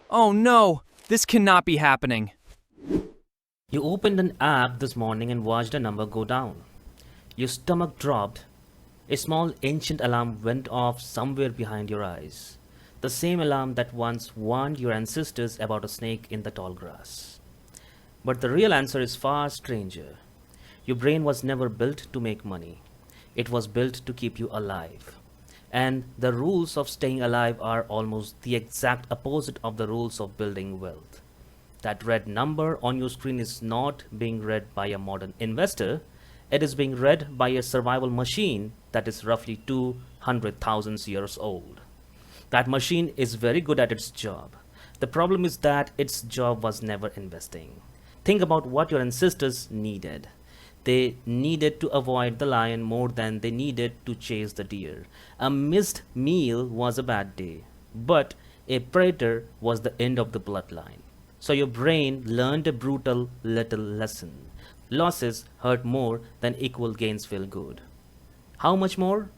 Oh no, this cannot be happening. You opened an app this morning and watched a number go down. Your stomach dropped. A small ancient alarm went off somewhere behind your eyes. The same alarm that once warned your ancestors about a snake in the tall grass. But the real answer is far stranger. Your brain was never built to make money. It was built to keep you alive. And the rules of staying alive are almost the exact opposite of the rules of building wealth. That red number on your screen is not being read by a modern investor. It is being read by a survival machine that is roughly 200,000 years old. That machine is very good at its job. The problem is that its job was never investing. Think about what your ancestors needed. They needed to avoid the lion more than they needed to chase the deer. A missed meal was a bad day, but a predator was the end of the bloodline. So your brain learned a brutal little lesson. Losses hurt more than equal gains feel good. How much more?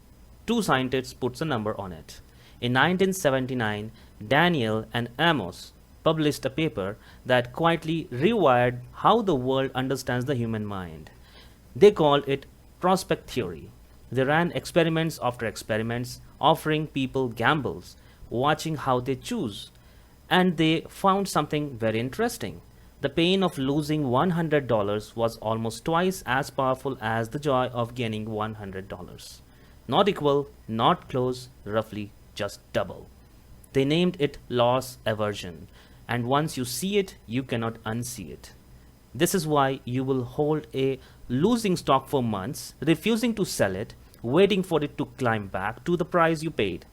Two scientists put a number on it. In 1979, Daniel and Amos published a paper that quietly rewired how the world understands the human mind. They called it prospect theory. They ran experiments after experiments, offering people gambles, watching how they choose. And they found something very interesting. The pain of losing $100 was almost twice as powerful as the joy of gaining $100. Not equal, not close, roughly just double. They named it loss aversion, and once you see it, you cannot unsee it. This is why you will hold a losing stock for months, refusing to sell it, waiting for it to climb back to the price you paid.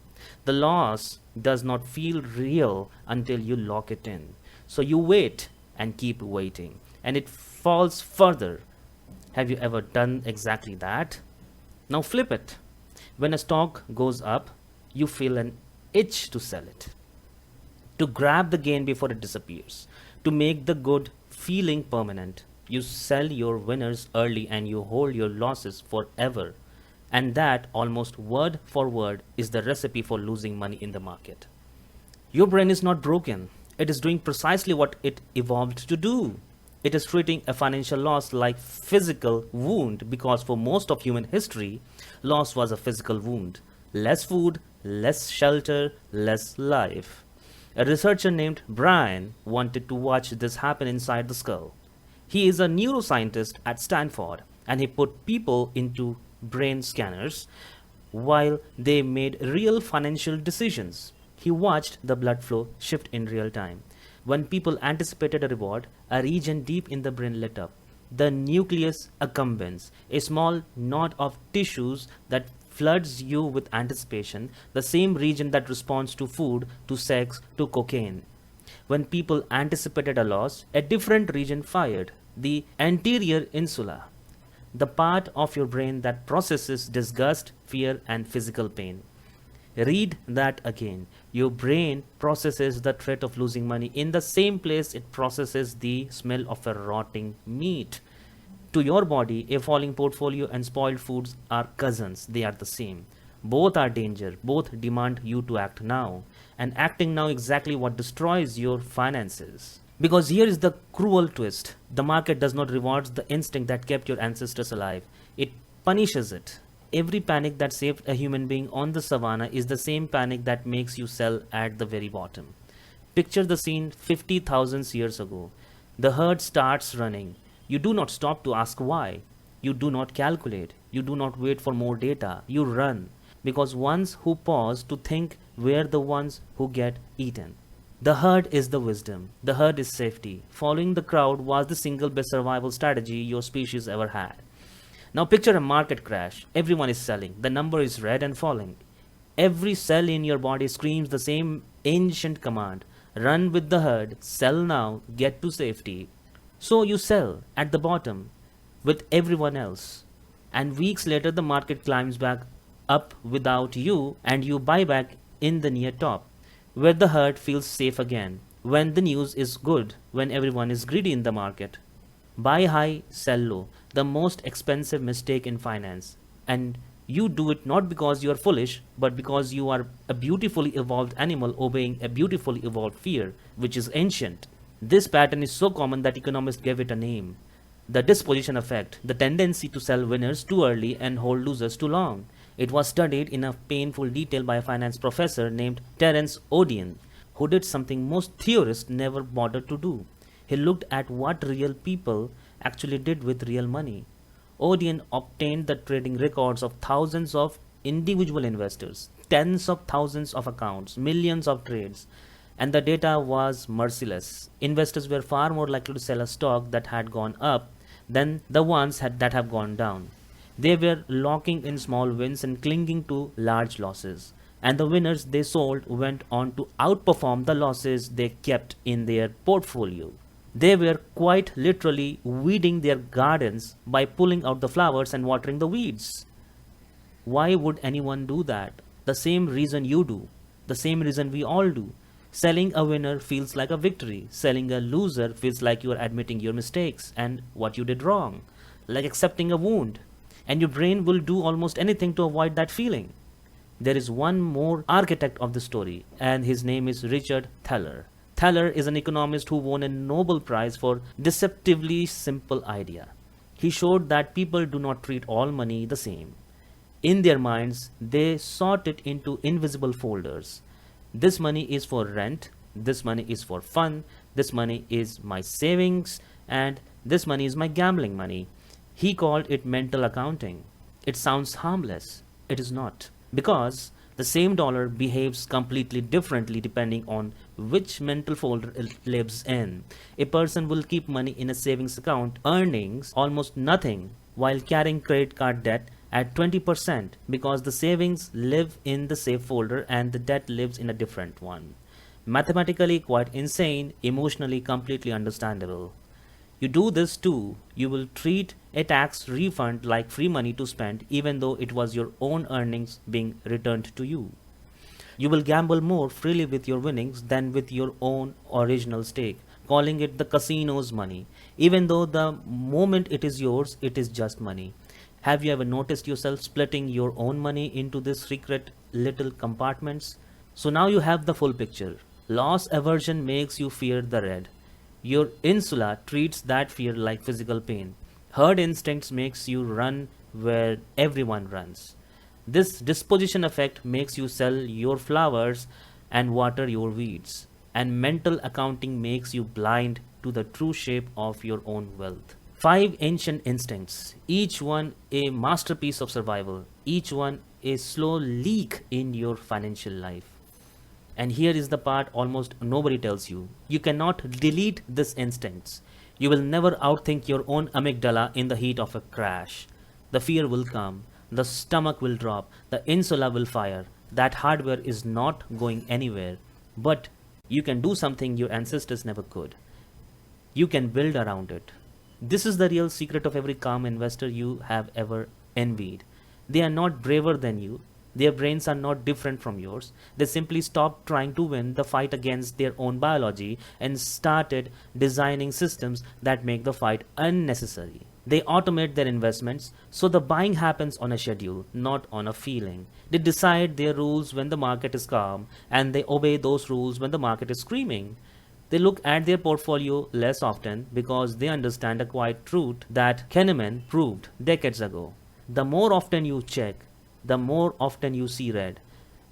The loss does not feel real until you lock it in. So you wait and keep waiting, and it falls further. Have you ever done exactly that? Now flip it. When a stock goes up, you feel an itch to sell it, to grab the gain before it disappears, to make the good feeling permanent. You sell your winners early and you hold your losses forever. And that, almost word for word, is the recipe for losing money in the market. Your brain is not broken. It is doing precisely what it evolved to do. It is treating a financial loss like physical wound because for most of human history, loss was a physical wound. Less food, less shelter, less life. A researcher named Brian wanted to watch this happen inside the skull. He is a neuroscientist at Stanford and he put people into brain scanners while they made real financial decisions. He watched the blood flow shift in real time. When people anticipated a reward, a region deep in the brain lit up. The nucleus accumbens, a small knot of tissues that floods you with anticipation, the same region that responds to food, to sex, to cocaine. When people anticipated a loss, a different region fired, the anterior insula, the part of your brain that processes disgust, fear, and physical pain. Read that again. Your brain processes the threat of losing money in the same place it processes the smell of a rotting meat. To your body, a falling portfolio and spoiled foods are cousins. They are the same. Both are danger. Both demand you to act now. And acting now exactly what destroys your finances. Because here is the cruel twist. The market does not reward the instinct that kept your ancestors alive. It punishes it. Every panic that saved a human being on the savannah is the same panic that makes you sell at the very bottom. Picture the scene 50,000 years ago. The herd starts running. You do not stop to ask why. You do not calculate. You do not wait for more data. You run. Because ones who pause to think were the ones who get eaten. The herd is the wisdom. The herd is safety. Following the crowd was the single best survival strategy your species ever had. Now picture a market crash. Everyone is selling. The number is red and falling. Every cell in your body screams the same ancient command. Run with the herd. Sell now. Get to safety. So you sell at the bottom with everyone else. And weeks later the market climbs back up without you and you buy back in the near top, where the herd feels safe again. When the news is good, when everyone is greedy in the market. Buy high, sell low. The most expensive mistake in finance. And You do it not because you are foolish, but because you are a beautifully evolved animal obeying a beautifully evolved fear, which is ancient. This pattern is so common that economists gave it a name: the disposition effect, the tendency to sell winners too early and hold losers too long. It was studied in a painful detail by a finance professor named Terrance Odean, who did something most theorists never bothered to do. He looked at what real people actually did with real money. Odean obtained the trading records of thousands of individual investors, tens of thousands of accounts, millions of trades, and the data was merciless. Investors were far more likely to sell a stock that had gone up than the ones that have gone down. They were locking in small wins and clinging to large losses. And the winners they sold went on to outperform the losses they kept in their portfolio. They were quite literally weeding their gardens by pulling out the flowers and watering the weeds. Why would anyone do that? The same reason you do. The same reason we all do. Selling a winner feels like a victory. Selling a loser feels like you are admitting your mistakes and what you did wrong. Like accepting a wound. And your brain will do almost anything to avoid that feeling. There is one more architect of the story, and his name is Richard Thaler. Thaler is an economist who won a Nobel Prize for deceptively simple idea. He showed that people do not treat all money the same. In their minds, they sort it into invisible folders. This money is for rent, this money is for fun, this money is my savings, and this money is my gambling money. He called it mental accounting. It sounds harmless. It is not. Because the same dollar behaves completely differently depending on which mental folder it lives in. A person will keep money in a savings account earning almost nothing while carrying credit card debt at 20% because the savings live in the safe folder and the debt lives in a different one. Mathematically quite insane, emotionally completely understandable. You do this too. You will treat a tax refund like free money to spend even though it was your own earnings being returned to you. You will gamble more freely with your winnings than with your own original stake, calling it the casino's money, even though the moment it is yours, it is just money. Have you ever noticed yourself splitting your own money into these secret little compartments? So now you have the full picture. Loss aversion makes you fear the red. Your insula treats that fear like physical pain. Herd instincts makes you run where everyone runs. This disposition effect makes you sell your flowers and water your weeds. And mental accounting makes you blind to the true shape of your own wealth. 5 ancient instincts, each one a masterpiece of survival, each one a slow leak in your financial life. And here is the part almost nobody tells you. You cannot delete these instincts. You will never outthink your own amygdala in the heat of a crash. The fear will come, the stomach will drop, the insula will fire. That hardware is not going anywhere. But you can do something your ancestors never could. You can build around it. This is the real secret of every calm investor you have ever envied. They are not braver than you. Their brains are not different from yours. They simply stopped trying to win the fight against their own biology and started designing systems that make the fight unnecessary. They automate their investments, so the buying happens on a schedule, not on a feeling. They decide their rules when the market is calm, and they obey those rules when the market is screaming. They look at their portfolio less often because they understand a quiet truth that Kahneman proved decades ago. The more often you check, the more often you see red.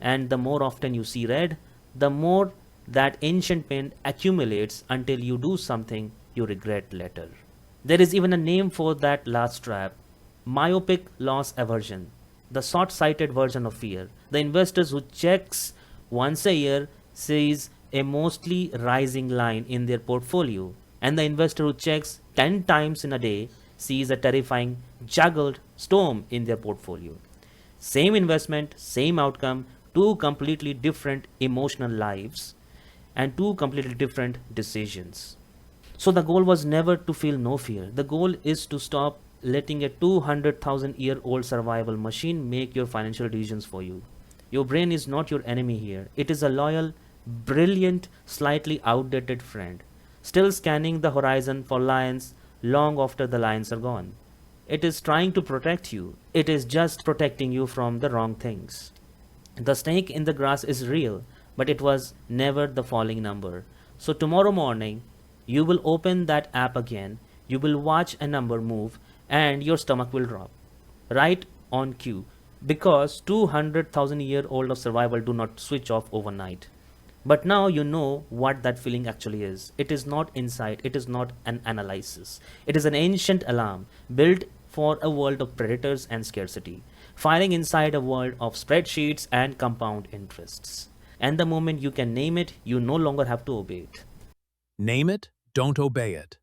And the more often you see red, the more that ancient pain accumulates until you do something you regret later. There is even a name for that last trap: myopic loss aversion, the short-sighted version of fear. The investors who checks once a year sees a mostly rising line in their portfolio, and the investor who checks 10 times in a day sees a terrifying juggled storm in their portfolio. Same investment, same outcome, two completely different emotional lives, and two completely different decisions. So the goal was never to feel no fear. The goal is to stop letting a 200,000-year-old survival machine make your financial decisions for you. Your brain is not your enemy here. It is a loyal, brilliant, slightly outdated friend, still scanning the horizon for lions long after the lions are gone. It is trying to protect you. It is just protecting you from the wrong things. The snake in the grass is real, but it was never the falling number. So tomorrow morning, you will open that app again, you will watch a number move, and your stomach will drop. Right on cue. Because 200,000 year old of survival do not switch off overnight. But now you know what that feeling actually is. It is not insight, it is not an analysis. It is an ancient alarm built for a world of predators and scarcity, firing inside a world of spreadsheets and compound interests. And the moment you can name it, you no longer have to obey it. Name it, don't obey it.